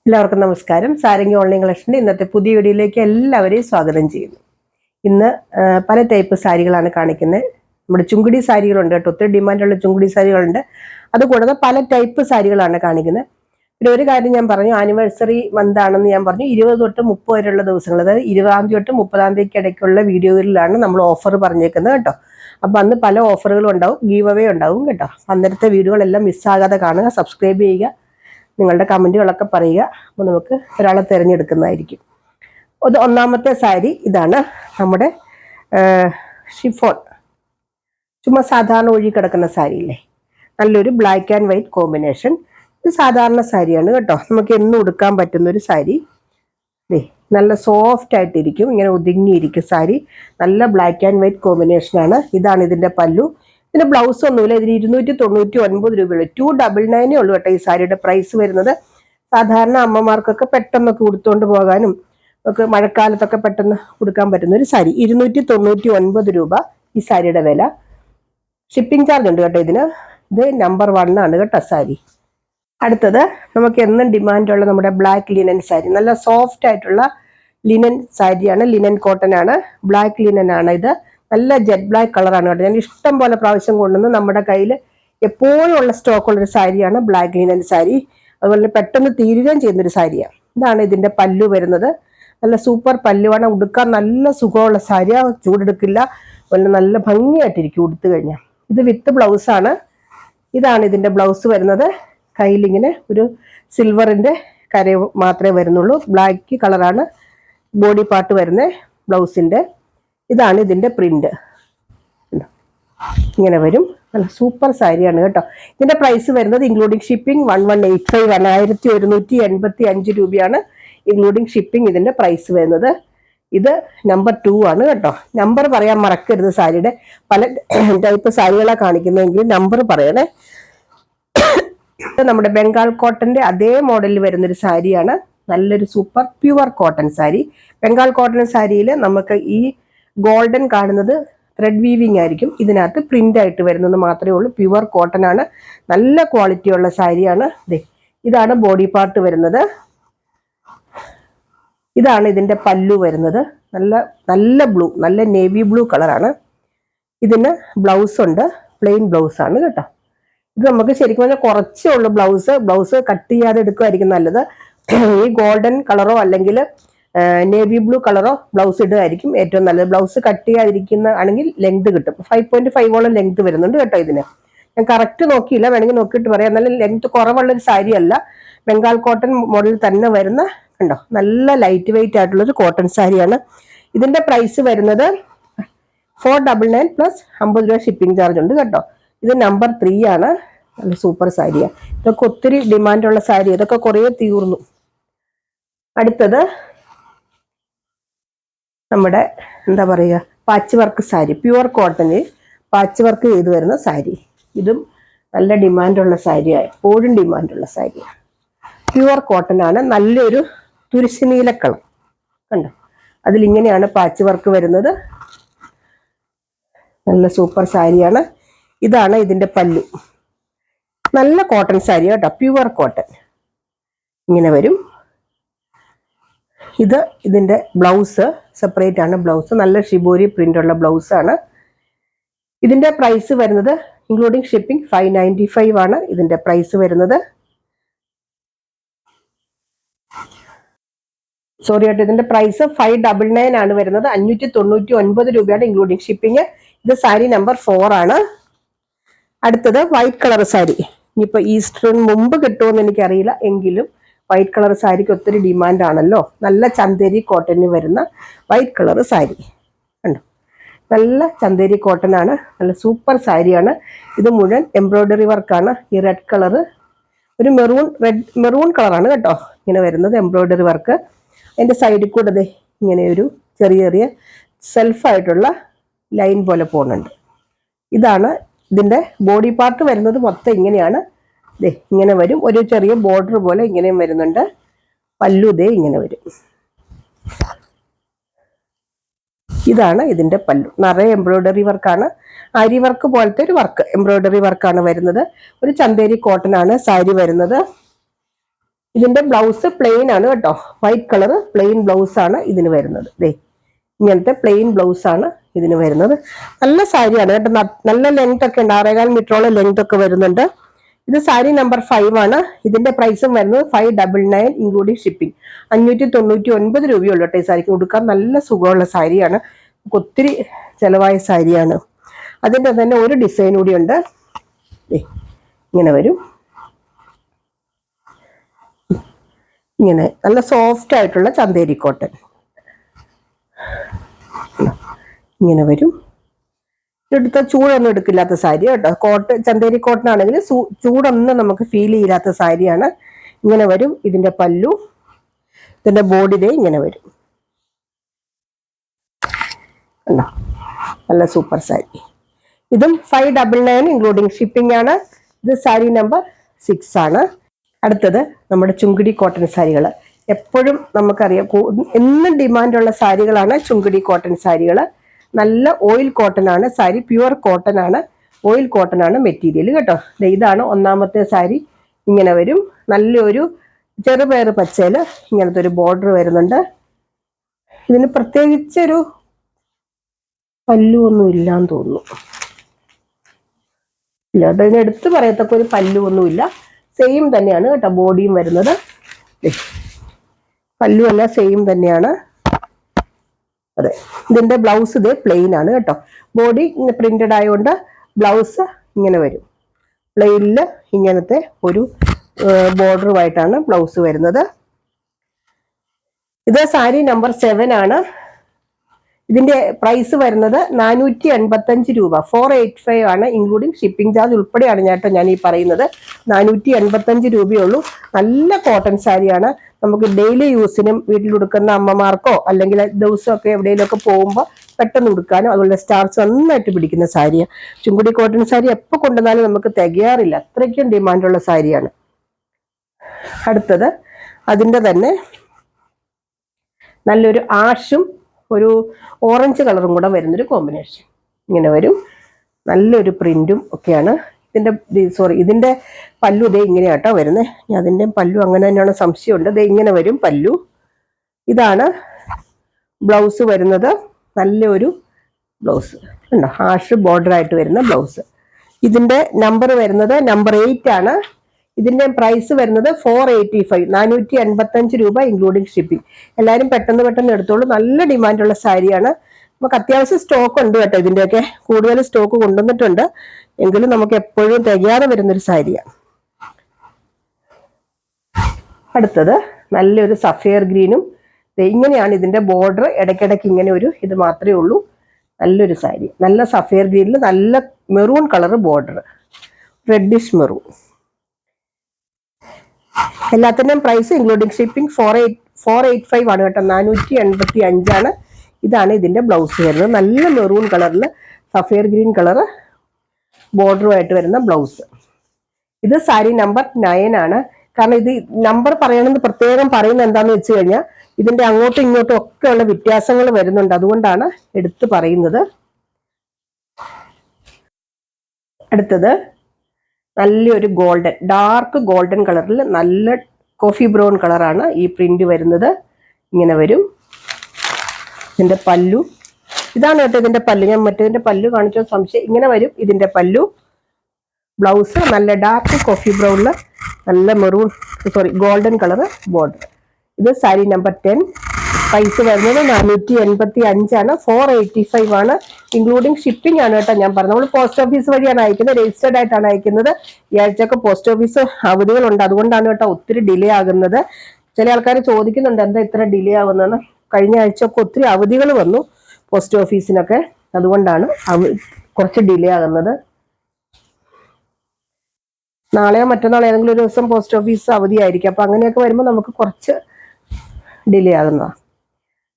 എല്ലാവർക്കും നമസ്കാരം. സാരംഗി ഓൺലൈൻ കളക്ഷൻ്റെ ഇന്നത്തെ പുതിയ വീഡിയോയിലേക്ക് എല്ലാവരെയും സ്വാഗതം ചെയ്യുന്നു. ഇന്ന് പല ടൈപ്പ് സാരികളാണ് കാണിക്കുന്നത്. നമ്മുടെ ചുങ്കുടി സാരികളുണ്ട് കേട്ടോ, ഒത്തിരി ഡിമാൻഡുള്ള ചുങ്കുടി സാരികളുണ്ട്. അതുകൂടാതെ പല ടൈപ്പ് സാരികളാണ് കാണിക്കുന്നത്. പിന്നെ ഒരു കാര്യം ഞാൻ പറഞ്ഞു, ആനിവേഴ്സറി മന്ത് ആണെന്ന് ഞാൻ പറഞ്ഞു. 20 തൊട്ട് 30 വരെയുള്ള ദിവസങ്ങൾ, അതായത് 20-ാം തീയതി തൊട്ട് 30-ാം തീയതിക്ക് ഇടയ്ക്കുള്ള വീഡിയോയിലാണ് നമ്മൾ ഓഫർ പറഞ്ഞേക്കുന്നത് കേട്ടോ. അപ്പോൾ അന്ന് പല ഓഫറുകളും ഉണ്ടാവും, ഗീവ് അവേ ഉണ്ടാവും കേട്ടോ. അന്നേരത്തെ വീഡിയോകളെല്ലാം മിസ്സാകാതെ കാണുക, സബ്സ്ക്രൈബ് ചെയ്യുക, നിങ്ങളുടെ കമൻറ്റുകളൊക്കെ പറയുക. അപ്പോൾ നമുക്ക് ഒരാളെ തിരഞ്ഞെടുക്കുന്നതായിരിക്കും. ഒന്നാമത്തെ സാരി ഇതാണ്, നമ്മുടെ ഷിഫോൺ, ചുമ്മാ സാധാരണ ഒഴുകി കിടക്കുന്ന സാരിയില്ലേ, നല്ലൊരു ബ്ലാക്ക് ആൻഡ് വൈറ്റ് കോമ്പിനേഷൻ. ഇത് സാധാരണ സാരിയാണ് കേട്ടോ, നമുക്ക് എന്നും ഉടുക്കാൻ പറ്റുന്നൊരു സാരി. നല്ല സോഫ്റ്റ് ആയിട്ടിരിക്കും, ഇങ്ങനെ ഒതുങ്ങിയിരിക്കും സാരി. നല്ല ബ്ലാക്ക് ആൻഡ് വൈറ്റ് കോമ്പിനേഷനാണ്. ഇതാണ് ഇതിൻ്റെ പല്ലു. ഇതിന് ബ്ലൗസ് ഒന്നുമില്ല. ഇതിന് 299 രൂപയുള്ളൂ. 299 ഉള്ളൂ കേട്ടോ ഈ സാരിയുടെ പ്രൈസ് വരുന്നത്. സാധാരണ അമ്മമാർക്കൊക്കെ പെട്ടെന്നൊക്കെ ഉടുത്തുകൊണ്ട് പോകാനും ഒക്കെ മഴക്കാലത്തൊക്കെ പെട്ടെന്ന് കൊടുക്കാൻ പറ്റുന്ന ഒരു സാരി. 299 രൂപ ഈ സാരിയുടെ വില. ഷിപ്പിംഗ് ചാർജ് ഉണ്ട് കേട്ടോ ഇതിന്. ഇത് നമ്പർ 1 ആണ് കേട്ടോ സാരി. അടുത്തത് നമുക്ക് എന്നും ഡിമാൻഡുള്ള നമ്മുടെ ബ്ലാക്ക് ലിനൻ സാരി. നല്ല സോഫ്റ്റ് ആയിട്ടുള്ള ലിനൻ സാരിയാണ്, ലിനൻ കോട്ടൺ ആണ്, ബ്ലാക്ക് ലിനൻ ആണ് ഇത്. നല്ല ജെറ്റ് ബ്ലാക്ക് കളറാണ് കേട്ടോ. ഞാൻ ഇഷ്ടം പോലെ പ്രാവശ്യം കൊണ്ടുവന്ന് നമ്മുടെ കയ്യിൽ എപ്പോഴും ഉള്ള സ്റ്റോക്കുള്ളൊരു സാരിയാണ് ബ്ലാക്ക് ലിനൻ സാരി. അതുപോലെ പെട്ടെന്ന് തീരുകയും ചെയ്യുന്നൊരു സാരിയാണ്. ഇതാണ് ഇതിൻ്റെ പല്ലു വരുന്നത്. നല്ല സൂപ്പർ പല്ലുവാണ്, ഉടുക്കാൻ നല്ല സുഖമുള്ള സാരിയാണ്, ചൂടെടുക്കില്ല, അതുപോലെ നല്ല ഭംഗിയായിട്ടിരിക്കും ഉടുത്തു കഴിഞ്ഞാൽ. ഇത് വിത്ത് ബ്ലൗസാണ്. ഇതാണ് ഇതിൻ്റെ ബ്ലൗസ് വരുന്നത്. കയ്യിലിങ്ങനെ ഒരു സിൽവറിൻ്റെ കര മാത്രമേ വരുന്നുള്ളൂ. ബ്ലാക്ക് കളറാണ് ബോഡി പാർട്ട് വരുന്നത് ബ്ലൗസിൻ്റെ. ഇതാണ് ഇതിൻ്റെ പ്രിന്റ്, ഇങ്ങനെ വരും. നല്ല സൂപ്പർ സാരിയാണ് കേട്ടോ. ഇതിൻ്റെ പ്രൈസ് വരുന്നത് ഇൻക്ലൂഡിങ് ഷിപ്പിംഗ് 1185 1185 രൂപയാണ് ഇൻക്ലൂഡിങ് ഷിപ്പിംഗ് ഇതിൻ്റെ പ്രൈസ് വരുന്നത്. ഇത് നമ്പർ 2 ആണ് കേട്ടോ. നമ്പർ പറയാൻ മറക്കരുത്. സാരിയുടെ പല ടൈപ്പ് സാരികളാണ് കാണിക്കുന്നതെങ്കിൽ നമ്പർ പറയണേ. നമ്മുടെ ബംഗാൾ കോട്ടന്റെ അതേ മോഡലിൽ വരുന്നൊരു സാരിയാണ്. നല്ലൊരു super pure cotton sari. Bengal cotton സാരിയിൽ നമുക്ക് ഈ ഗോൾഡൻ കാണുന്നത് ത്രെഡ് വീവിങ് ആയിരിക്കും, ഇതിനകത്ത് പ്രിന്റ് ആയിട്ട് വരുന്നത് മാത്രമേ ഉള്ളൂ. പ്യുവർ കോട്ടൺ ആണ്, നല്ല ക്വാളിറ്റി ഉള്ള സാരിയാണ്. ഇതാണ് ബോഡി പാർട്ട് വരുന്നത്. ഇതാണ് ഇതിന്റെ പല്ലു വരുന്നത്. നല്ല നല്ല ബ്ലൂ, നല്ല നേവി ബ്ലൂ കളറാണ്. ഇതിന് ബ്ലൗസ് ഉണ്ട്, പ്ലെയിൻ ബ്ലൗസ് ആണ് കേട്ടോ. ഇത് നമുക്ക് ശരിക്കും പറഞ്ഞാൽ കുറച്ചേ ഉള്ളൂ ബ്ലൗസ് കട്ട് ചെയ്യാതെ എടുക്കുമായിരിക്കും നല്ലത്. ഈ ഗോൾഡൻ കളറോ അല്ലെങ്കിൽ നേവി ബ്ലൂ കളറോ ബ്ലൗസ് ഇടുകയായിരിക്കും ഏറ്റവും നല്ലത്. ബ്ലൗസ് കട്ട് ചെയ്യാതിരിക്കുന്ന ആണെങ്കിൽ ലെങ്ത് കിട്ടും. 5.5 ലെങ്ത് വരുന്നുണ്ട് കേട്ടോ ഇതിന്. ഞാൻ കറക്റ്റ് നോക്കിയില്ല, വേണമെങ്കിൽ നോക്കിയിട്ട് പറയാം. നല്ല ലെങ്ത് കുറവുള്ളൊരു സാരി അല്ല, ബംഗാൾ കോട്ടൺ മോഡൽ തന്നെ വരുന്ന കണ്ടോ, നല്ല ലൈറ്റ് വെയിറ്റ് ആയിട്ടുള്ളൊരു കോട്ടൺ സാരിയാണ്. ഇതിന്റെ പ്രൈസ് വരുന്നത് 499 പ്ലസ് 50 രൂപ ഷിപ്പിംഗ് ചാർജ് ഉണ്ട് കേട്ടോ. ഇത് നമ്പർ 3 ആണ്. നല്ല സൂപ്പർ സാരിയാണ്. ഇതൊക്കെ ഒത്തിരി ഡിമാൻഡുള്ള സാരി, ഇതൊക്കെ കുറേ തീർന്നു. അടുത്തത് നമ്മുടെ എന്താ പറയുക, പാച്ച് വർക്ക് സാരി, പ്യുവർ കോട്ടണിൽ പാച്ച് വർക്ക് ചെയ്ത് വരുന്ന സാരി. ഇതും നല്ല ഡിമാൻഡുള്ള സാരിയാണ്, എപ്പോഴും ഡിമാൻഡുള്ള സാരിയാണ്. പ്യുവർ കോട്ടൺ ആണ്, നല്ലൊരു തുരിശുനീല കളർ കണ്ടോ. അതിലിങ്ങനെയാണ് പാച്ച് വർക്ക് വരുന്നത്. നല്ല സൂപ്പർ സാരിയാണ്. ഇതാണ് ഇതിന്റെ പല്ലു. നല്ല കോട്ടൺ സാരി കേട്ടോ, പ്യുവർ കോട്ടൺ ഇങ്ങനെ വരും. ഇത് ഇതിന്റെ ബ്ലൗസ് സെപ്പറേറ്റ് ആണ്. ബ്ലൗസ് നല്ല ഷിബോരി പ്രിന്റ് ഉള്ള ബ്ലൗസ് ആണ്. ഇതിന്റെ പ്രൈസ് വരുന്നത് ഇൻക്ലൂഡിങ് ഷിപ്പിംഗ് 595 ആണ് ഇതിന്റെ പ്രൈസ് വരുന്നത്. സോറി കേട്ടോ, ഇതിന്റെ പ്രൈസ് 599 ആണ് വരുന്നത്. 599 രൂപയാണ് ഇൻക്ലൂഡിങ് ഷിപ്പിംഗ്. ഇത് സാരി നമ്പർ 4 ആണ്. അടുത്തത് വൈറ്റ് കളർ സാരി. ഇനിയിപ്പോൾ ഈസ്റ്ററിന് മുമ്പ് കിട്ടുമെന്ന് എനിക്കറിയില്ല, എങ്കിലും വൈറ്റ് കളർ സാരിക്ക് ഒത്തിരി ഡിമാൻഡ് ആണല്ലോ. നല്ല ചന്തേരി കോട്ടണിൽ വരുന്ന വൈറ്റ് കളർ സാരി കണ്ടോ. നല്ല ചന്തേരി കോട്ടൺ ആണ്, നല്ല സൂപ്പർ സാരിയാണ്. ഇത് മുഴുവൻ എംബ്രോയിഡറി വർക്കാണ്. ഈ റെഡ് കളറ് ഒരു മെറൂൺ കളറാണ് കേട്ടോ ഇങ്ങനെ വരുന്നത്, എംബ്രോയിഡറി വർക്ക്. അതിൻ്റെ സൈഡിൽ കൂടെ ദേ ഇങ്ങനെ ഒരു ചെറിയ ചെറിയ സെൽഫായിട്ടുള്ള ലൈൻ പോലെ പോകുന്നുണ്ട്. ഇതാണ് ഇതിൻ്റെ ബോഡി പാർട്ട് വരുന്നത്. മൊത്തം ഇങ്ങനെയാണ്, ദേ ഇങ്ങനെ വരും. ഒരു ചെറിയ ബോർഡർ പോലെ ഇങ്ങനെയും വരുന്നുണ്ട്. പല്ലു ദേ ഇങ്ങനെ വരും. ഇതാണ് ഇതിന്റെ പല്ലു. നിറയെ എംബ്രോയിഡറി വർക്കാണ്, അരി വർക്ക് പോലത്തെ ഒരു വർക്ക്, എംബ്രോയിഡറി വർക്കാണ് വരുന്നത്. ഒരു ചന്തേരി കോട്ടൺ ആണ് സാരി വരുന്നത്. ഇതിന്റെ ബ്ലൗസ് പ്ലെയിൻ ആണ് കേട്ടോ, വൈറ്റ് കളർ പ്ലെയിൻ ബ്ലൗസ് ആണ് ഇതിന് വരുന്നത്. ദേ ഇങ്ങനത്തെ പ്ലെയിൻ ബ്ലൗസ് ആണ് ഇതിന് വരുന്നത്. നല്ല സാരിയാണ് കേട്ടോ, നല്ല ലെങ്ത് ഒക്കെ ഉണ്ട്, 6.25 മീറ്ററോളം ലെങ്ത് ഒക്കെ വരുന്നുണ്ട്. ഇത് സാരി നമ്പർ 5 ആണ്. ഇതിന്റെ പ്രൈസും വരുന്നത് 599 ഇൻക്ലൂഡിങ് ഷിപ്പിംഗ്. 599 രൂപയുള്ളൂ കേട്ടോ ഈ സാരിക്ക്. കൊടുക്കാൻ നല്ല സുഖമുള്ള സാരിയാണ്, ഒത്തിരി ചെലവായ സാരിയാണ്. അതിന്റെ തന്നെ ഒരു ഡിസൈൻ കൂടി ഉണ്ട്. ഇങ്ങനെ വരും, ഇങ്ങനെ നല്ല സോഫ്റ്റ് ആയിട്ടുള്ള ചന്തേരി കോട്ടൺ ഇങ്ങനെ വരും. എടുത്ത ചൂടൊന്നും എടുക്കില്ലാത്ത സാരി കേട്ടോ. ചന്തേരി കോട്ടൺ ആണെങ്കിൽ ചൂടൊന്നും നമുക്ക് ഫീൽ ചെയ്യാത്ത സാരിയാണ്. ഇങ്ങനെ വരും ഇതിന്റെ പല്ലു. ഇതിന്റെ ബോഡി ഇങ്ങനെ വരും. നല്ല സൂപ്പർ സാരി. ഇതും 599 ഇൻക്ലൂഡിങ് ഷിപ്പിംഗ് ആണ്. ഇത് സാരി നമ്പർ 6 ആണ്. അടുത്തത് നമ്മുടെ ചുങ്കിടി കോട്ടൺ സാരികൾ. എപ്പോഴും നമുക്കറിയാം എന്നും ഡിമാൻഡുള്ള സാരികളാണ് ചുങ്കിടി കോട്ടൺ സാരികൾ. നല്ല ഓയിൽ കോട്ടൺ ആണ് സാരി, പ്യുവർ കോട്ടൺ ആണ്, ഓയിൽ കോട്ടൺ ആണ് മെറ്റീരിയൽ കേട്ടോ. ഇതാണ് ഒന്നാമത്തെ സാരി. ഇങ്ങനെ വരും, നല്ലൊരു ചെറുപയർ പച്ചയില് ഇങ്ങനത്തെ ഒരു ബോർഡർ വരുന്നുണ്ട്. ഇതിന് പ്രത്യേകിച്ചൊരു പല്ലു ഒന്നും ഇല്ലാന്ന് തോന്നുന്നു. ഇല്ല കേട്ടോ, ഇതിനെടുത്ത് പറയത്തക്ക ഒരു പല്ലു ഒന്നുമില്ല. സെയിം തന്നെയാണ് കേട്ടോ ബോഡിയും വരുന്നത്. പല്ലു അല്ല, സെയിം തന്നെയാണ്. അതെ, ഇതിന്റെ ബ്ലൗസ് ഇത് പ്ലെയിൻ ആണ് കേട്ടോ. ബോഡി പ്രിന്റഡ് ആയതുകൊണ്ട് ബ്ലൗസ് ഇങ്ങനെ വരും. പ്ലെയിനില് ഇങ്ങനത്തെ ഒരു ബോർഡറുമായിട്ടാണ് ബ്ലൗസ് വരുന്നത്. ഇത് സാരി നമ്പർ 7 ആണ്. ഇതിന്റെ പ്രൈസ് വരുന്നത് 485 രൂപ. 485 ആണ് ഇൻക്ലൂഡിങ് ഷിപ്പിംഗ് ചാർജ് ഉൾപ്പെടെയാണ് ഞാൻ ഈ പറയുന്നത്. 485 രൂപയുള്ളൂ. നല്ല കോട്ടൺ സാരിയാണ്. നമുക്ക് ഡെയിലി യൂസിനും വീട്ടിൽ ഉടുക്കുന്ന അമ്മമാർക്കോ അല്ലെങ്കിൽ ദിവസമൊക്കെ എവിടെയെങ്കിലുമൊക്കെ പോകുമ്പോൾ പെട്ടെന്ന് ഉടുക്കാനും അതുപോലെ സ്റ്റാർച്ച് നന്നായിട്ട് പിടിക്കുന്ന സാരിയാണ്. ചുങ്കുടി കോട്ടൺ സാരി എപ്പോൾ കൊണ്ടുവന്നാലും നമുക്ക് തികയാറില്ല, അത്രയ്ക്കും ഡിമാൻഡുള്ള സാരിയാണ്. അടുത്തത് അതിൻ്റെ തന്നെ നല്ലൊരു ആഷും ഒരു ഓറഞ്ച് കളറും കൂടെ വരുന്നൊരു കോമ്പിനേഷൻ. ഇങ്ങനെ വരും, നല്ലൊരു പ്രിന്റും ഒക്കെയാണ്. ഇതിന്റെ പല്ലു ഇതേ ഇങ്ങനെയാട്ടോ വരുന്നത്. അതിൻ്റെ പല്ലു അങ്ങനെ തന്നെയാണ്, സംശയമുണ്ട്. ഇതേ ഇങ്ങനെ വരും പല്ലു. ഇതാണ് ബ്ലൗസ് വരുന്നത്. നല്ലൊരു ബ്ലൗസ് ഉണ്ടോ, ആഷ് ബോർഡർ ആയിട്ട് വരുന്ന ബ്ലൗസ്. ഇതിന്റെ നമ്പർ വരുന്നത് നമ്പർ 8 ആണ്. ഇതിന്റെ പ്രൈസ് വരുന്നത് 485, 485 രൂപ ഇൻക്ലൂഡിങ് ഷിപ്പിംഗ്. എല്ലാവരും പെട്ടെന്ന് എടുത്തോളൂ, നല്ല ഡിമാൻഡുള്ള സാരിയാണ്. നമുക്ക് അത്യാവശ്യം സ്റ്റോക്ക് ഉണ്ട് കേട്ടോ. ഇതിന്റെയൊക്കെ കൂടുതൽ സ്റ്റോക്ക് കൊണ്ടുവന്നിട്ടുണ്ട്, എങ്കിലും നമുക്ക് എപ്പോഴും തികയാതെ വരുന്നൊരു സാരിയാണ്. അടുത്തത് നല്ലൊരു സഫയർ ഗ്രീനും. ഇങ്ങനെയാണ് ഇതിന്റെ ബോർഡർ. ഇടയ്ക്കിടയ്ക്ക് ഇങ്ങനെ ഒരു ഇത് മാത്രമേ ഉള്ളൂ. നല്ലൊരു സാരി, നല്ല സഫയർ ഗ്രീനിൽ നല്ല maroon colour border, reddish maroon. എല്ലാത്തിൻ്റെയും പ്രൈസ് ഇൻക്ലൂഡിങ് ഷിപ്പിംഗ് 485 ആണ് കേട്ടോ. 485 ആണ്. ഇതാണ് ഇതിന്റെ ബ്ലൗസ് വരുന്നത്. നല്ല മെറൂൺ കളറിൽ സഫയർ ഗ്രീൻ കളർ ബോർഡറുമായിട്ട് വരുന്ന ബ്ലൗസ്. ഇത് സാരി നമ്പർ 9 ആണ്. കാരണം ഇത് നമ്പർ പറയണമെന്ന് പ്രത്യേകം പറയുന്നത് എന്താണെന്ന് വെച്ച് കഴിഞ്ഞാൽ ഇതിന്റെ അങ്ങോട്ടും ഇങ്ങോട്ടും ഒക്കെ ഉള്ള വ്യത്യാസങ്ങൾ വരുന്നുണ്ട്, അതുകൊണ്ടാണ് എടുത്തു പറയുന്നത്. അടുത്തത് നല്ലൊരു ഗോൾഡൻ, ഡാർക്ക് ഗോൾഡൻ കളറിൽ നല്ല കോഫി ബ്രൗൺ കളറാണ് ഈ പ്രിന്റ് വരുന്നത്. ഇങ്ങനെ വരും. ഇതിന്റെ പല്ലു ഇതാണ് കേട്ടോ. ഇതിന്റെ പല്ലു ഞാൻ മറ്റേതിന്റെ പല്ലു കാണിച്ചോ സംശയം. ഇങ്ങനെ വരും ഇതിന്റെ പല്ലു. ബ്ലൗസ് നല്ല ഡാർക്ക് കോഫി ബ്രൗണില് നല്ല ഗോൾഡൻ കളർ ബോർഡർ. ഇത് സാരി നമ്പർ 10. പ്രൈസ് വരുന്നത് 485 ആണ്. 485 ആണ് ഇൻക്ലൂഡിങ് ഷിപ്പിംഗ് ആണ് കേട്ടോ. ഞാൻ പറഞ്ഞു, നമ്മൾ പോസ്റ്റ് ഓഫീസ് വഴിയാണ് അയക്കുന്നത്, രജിസ്റ്റേർഡ് ആയിട്ടാണ് അയക്കുന്നത്. ഈ ആഴ്ചയൊക്കെ പോസ്റ്റ് ഓഫീസ് അവധികളുണ്ട്, അതുകൊണ്ടാണ് കേട്ടോ ഒത്തിരി ഡിലേ ആകുന്നത്. ചില ആൾക്കാർ ചോദിക്കുന്നുണ്ട് എന്താ ഇത്ര ഡിലേ ആകുന്നതെന്ന്. കഴിഞ്ഞ ആഴ്ചയൊക്കെ ഒത്തിരി അവധികൾ വന്നു പോസ്റ്റ് ഓഫീസിനൊക്കെ, അതുകൊണ്ടാണ് കുറച്ച് ഡിലേ ആകുന്നത്. നാളെയോ മറ്റന്നാളോ ഏതെങ്കിലും ഒരു ദിവസം പോസ്റ്റ് ഓഫീസ് അവധിയായിരിക്കും. അപ്പൊ അങ്ങനെയൊക്കെ വരുമ്പോൾ നമുക്ക് കുറച്ച് ഡിലേ ആകുന്നതാണ്.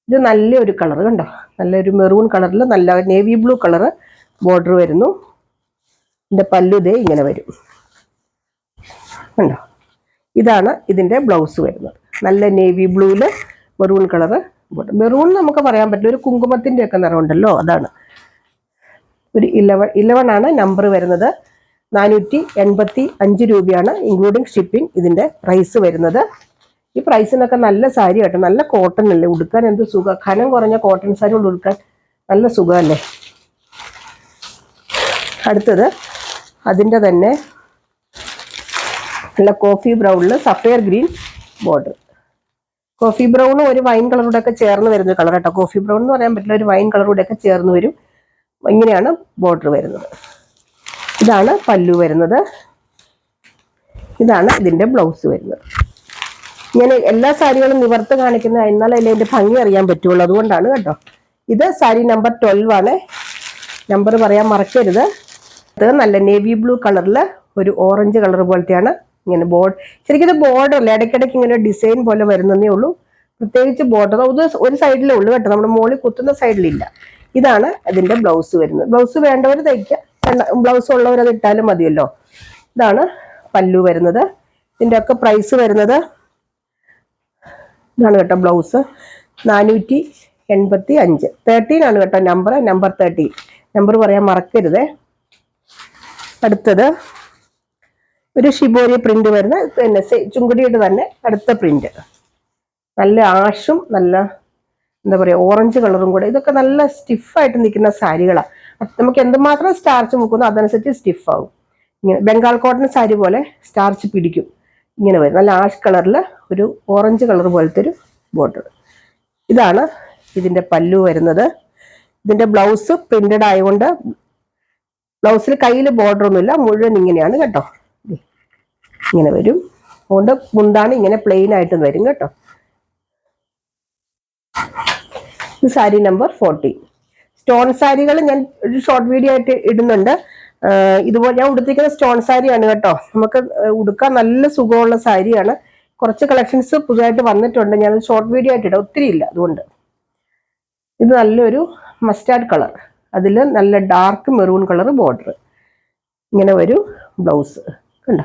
ഇത് നല്ലൊരു കളർ കണ്ടോ, നല്ലൊരു മെറൂൺ കളറിൽ നല്ല നേവി ബ്ലൂ കളർ ബോർഡർ വരുന്നു. ഇതിന്റെ പല്ലു ഇതേ ഇങ്ങനെ വരും കണ്ടോ. ഇതാണ് ഇതിന്റെ ബ്ലൗസ് വരുന്നത്. നല്ല നേവി ബ്ലൂവില് മെറൂൺ കളർ ബോർഡർ. മെറൂൺ നമുക്ക് പറയാൻ പറ്റില്ല, ഒരു കുങ്കുമത്തിന്റെ ഒക്കെ നിറമുണ്ടല്ലോ, അതാണ്. ഒരു 11 ആണ് നമ്പർ വരുന്നത്. 485 രൂപയാണ് ഇൻക്ലൂഡിങ് ഷിപ്പിംഗ് ഇതിൻ്റെ പ്രൈസ് വരുന്നത്. ഈ പ്രൈസിനൊക്കെ നല്ല സാരി കേട്ടോ, നല്ല കോട്ടൺ അല്ലേ, ഉടുക്കാൻ എന്ത് സുഖം, ഖനം കുറഞ്ഞ കോട്ടൺ സാരി കൊണ്ട് ഉടുക്കാൻ നല്ല സുഖമല്ലേ. അടുത്തത് അതിൻ്റെ തന്നെ നല്ല കോഫി ബ്രൗണിൽ സഫയർ ഗ്രീൻ ബോർഡർ. കോഫി ബ്രൗണും ഒരു വൈൻ കളറൂടെ ഒക്കെ ചേർന്ന് വരുന്ന കളർ കേട്ടോ. കോഫി ബ്രൗൺ എന്ന് പറയാൻ പറ്റില്ല, ഒരു വൈൻ കളറൂടെ ഒക്കെ ചേർന്ന് വരും. ഇങ്ങനെയാണ് ബോർഡർ വരുന്നത്. ഇതാണ് പല്ലു വരുന്നത്. ഇതാണ് ഇതിൻ്റെ ബ്ലൗസ് വരുന്നത്. ഇങ്ങനെ എല്ലാ സാരികളും നിവർത്ത് കാണിക്കുന്ന, എന്നാലേ അതിൻ്റെ ഭംഗി അറിയാൻ പറ്റുള്ളൂ, അതുകൊണ്ടാണ് കേട്ടോ. ഇത് സാരി നമ്പർ 12 ആണ്. നമ്പർ പറയാൻ മറക്കരുത്. ഇത് നല്ല നേവി ബ്ലൂ കളറിൽ ഒരു ഓറഞ്ച് കളർ പോലത്തെയാണ്. ഇങ്ങനെ ബോർഡർ, ശരിക്കും ഇത് ബോർഡറല്ല, ഇടയ്ക്കിടയ്ക്ക് ഇങ്ങനെ ഡിസൈൻ പോലെ വരുന്നതേ ഉള്ളൂ. പ്രത്യേകിച്ച് ബോർഡർ ഒരു സൈഡിലേ ഉള്ളൂ കേട്ടോ, നമ്മുടെ മോളിൽ കുത്തുന്ന സൈഡിലില്ല. ഇതാണ് അതിൻ്റെ ബ്ലൗസ് വരുന്നത്. ബ്ലൗസ് വേണ്ടവർ തയ്ക്കുക, ബ്ലൗസ് ഉള്ളവർ അത് ഇട്ടാലും മതിയല്ലോ. ഇതാണ് പല്ലു വരുന്നത്. ഇതിൻ്റെ ഒക്കെ പ്രൈസ് വരുന്നത് ഇതാണ് കേട്ടോ. ബ്ലൗസ് 485. 13 ആണ് കേട്ടോ നമ്പർ 13. നമ്പർ പറയാൻ മറക്കരുത്. അടുത്തത് ഒരു ഷിബോരി പ്രിന്റ് വരുന്ന പിന്നെ ചുങ്കുടിയുടെ തന്നെ അടുത്ത പ്രിന്റ്. നല്ല ആഷും നല്ല എന്താ പറയുക ഓറഞ്ച് കളറും കൂടെ. ഇതൊക്കെ നല്ല സ്റ്റിഫായിട്ട് നിൽക്കുന്ന സാരികളാണ്. നമുക്ക് എന്തുമാത്രം സ്റ്റാർച്ച് മുക്കുന്നോ അതനുസരിച്ച് സ്റ്റിഫാകും. ഇങ്ങനെ ബംഗാൾ കോട്ടൺ സാരി പോലെ സ്റ്റാർച്ച് പിടിക്കും. ഇങ്ങനെ വരും. നല്ല ആഷ് കളറിൽ ഒരു ഓറഞ്ച് കളർ പോലത്തെ ഒരു ബോർഡർ. ഇതാണ് ഇതിൻ്റെ പല്ലു വരുന്നത്. ഇതിൻ്റെ ബ്ലൗസ് പ്രിന്റഡ് ആയതുകൊണ്ട് ബ്ലൗസിൽ കയ്യിൽ ബോർഡർ ഒന്നുമില്ല, മുഴുവൻ ഇങ്ങനെയാണ് കേട്ടോ. ഇങ്ങനെ വരും. അതുകൊണ്ട് മുന്താണ് ഇങ്ങനെ പ്ലെയിൻ ആയിട്ട് വരും കേട്ടോ. ഇത് സാരി നമ്പർ 14. സ്റ്റോൺ സാരികൾ ഞാൻ ഒരു ഷോർട്ട് വീഡിയോ ആയിട്ട് ഇടുന്നുണ്ട്. ഇതുപോലെ ഞാൻ ഉടുത്തിരിക്കുന്ന സ്റ്റോൺ സാരിയാണ് കേട്ടോ. നമുക്ക് ഉടുക്കാൻ നല്ല സുഖമുള്ള സാരിയാണ്. കുറച്ച് കളക്ഷൻസ് പുതുതായിട്ട് വന്നിട്ടുണ്ട്. ഞാൻ ഷോർട്ട് വീഡിയോ ആയിട്ട് ഇടാം, ഒത്തിരി ഇല്ല അതുകൊണ്ട്. ഇത് നല്ലൊരു മസ്റ്റാർഡ് കളർ, അതിൽ നല്ല ഡാർക്ക് മെറൂൺ കളർ ബോർഡർ. ഇങ്ങനെ ഒരു ബ്ലൗസ് കണ്ടോ.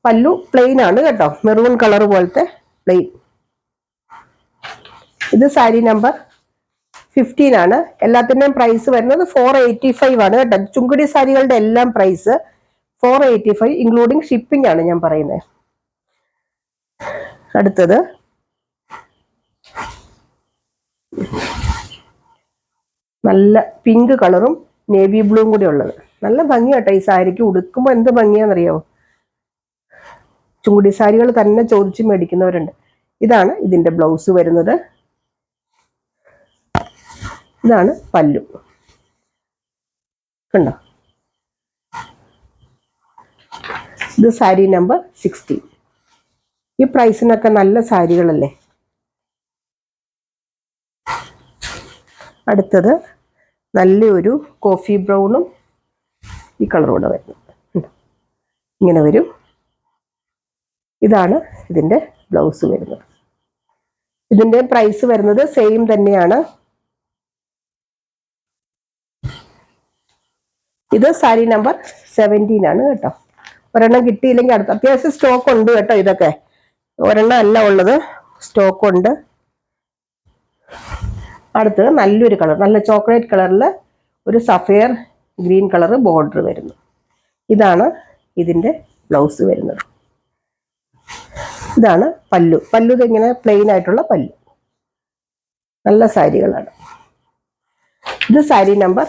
പല്ലു പ്ലെയിൻ ആണ് കേട്ടോ, മെറൂൺ കളർ പോലത്തെ പ്ലെയിൻ. ഇത് സാരി നമ്പർ 15 ആണ്. എല്ലാത്തിൻ്റെയും പ്രൈസ് വരുന്നത് 485 ആണ് കേട്ടോ. ചുങ്കുടി സാരികളുടെ എല്ലാം പ്രൈസ് 485 ഇൻക്ലൂഡിങ് ഷിപ്പിംഗ് ആണ് ഞാൻ പറയുന്നത്. അടുത്തത് നല്ല പിങ്ക് കളറും നേവി ബ്ലൂവും കൂടി ഉള്ളത്. നല്ല ഭംഗിയാട്ടോ ഈ സാരിക്ക്, ഉടുക്കുമ്പോൾ എന്ത് ഭംഗിയാണെന്നറിയാമോ. ചുങ്കുടി സാരികൾ തന്നെ ചോദിച്ച് മേടിക്കുന്നവരുണ്ട്. ഇതാണ് ഇതിൻ്റെ ബ്ലൗസ് വരുന്നത്. ഇതാണ് പല്ലു കണ്ടോ. ഇത് സാരി നമ്പർ 16. ഈ പ്രൈസിനൊക്കെ നല്ല സാരികളല്ലേ. അടുത്തത് നല്ലൊരു കോഫി ബ്രൗണും ഈ കളറൂടെ വരുന്നത്. ഇങ്ങനെ വരും. ഇതാണ് ഇതിൻ്റെ ബ്ലൗസ് വരുന്നത്. ഇതിൻ്റെ പ്രൈസ് വരുന്നത് സെയിം തന്നെയാണ്. ഇത് സാരി നമ്പർ 17 ആണ് കേട്ടോ. ഒരെണ്ണം കിട്ടിയില്ലെങ്കിൽ അടുത്ത അത്യാവശ്യം സ്റ്റോക്ക് ഉണ്ട് കേട്ടോ. ഇതൊക്കെ ഒരെണ്ണം അല്ല ഉള്ളത്, സ്റ്റോക്ക് ഉണ്ട്. അടുത്തത് നല്ലൊരു കളർ, നല്ല ചോക്ലേറ്റ് കളറിൽ ഒരു സഫയർ ഗ്രീൻ കളർ ബോർഡർ വരുന്നു. ഇതാണ് ഇതിൻ്റെ ബ്ലൗസ് വരുന്നത്. ഇതാണ് പല്ലു. പല്ലു ഇങ്ങനെ പ്ലെയിൻ ആയിട്ടുള്ള പല്ലു. നല്ല സാരികളാണ്. ഇത് സാരി നമ്പർ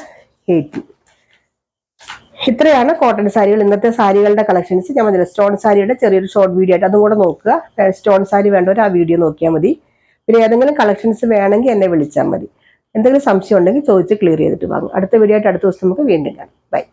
18. ഇത്രയാണ് കോട്ടൺ സാരികൾ. ഇന്നത്തെ സാരികളുടെ കളക്ഷൻസ് ഞാൻ പറഞ്ഞില്ല. സ്റ്റോൺ സാരിയുടെ ചെറിയൊരു ഷോർട്ട് വീഡിയോ ആയിട്ട് അതും കൂടെ നോക്കുക. സ്റ്റോൺ സാരി വേണ്ടവർ ആ വീഡിയോ നോക്കിയാൽ മതി. പിന്നെ ഏതെങ്കിലും കളക്ഷൻസ് വേണമെങ്കിൽ എന്നെ വിളിച്ചാൽ മതി. എന്തെങ്കിലും സംശയം ഉണ്ടെങ്കിൽ ചോദിച്ച് ക്ലിയർ ചെയ്തിട്ട് വാങ്ങും. അടുത്ത വീഡിയോ ആയിട്ട് അടുത്ത ദിവസം നമുക്ക് വീണ്ടും കാണാം. ബൈ.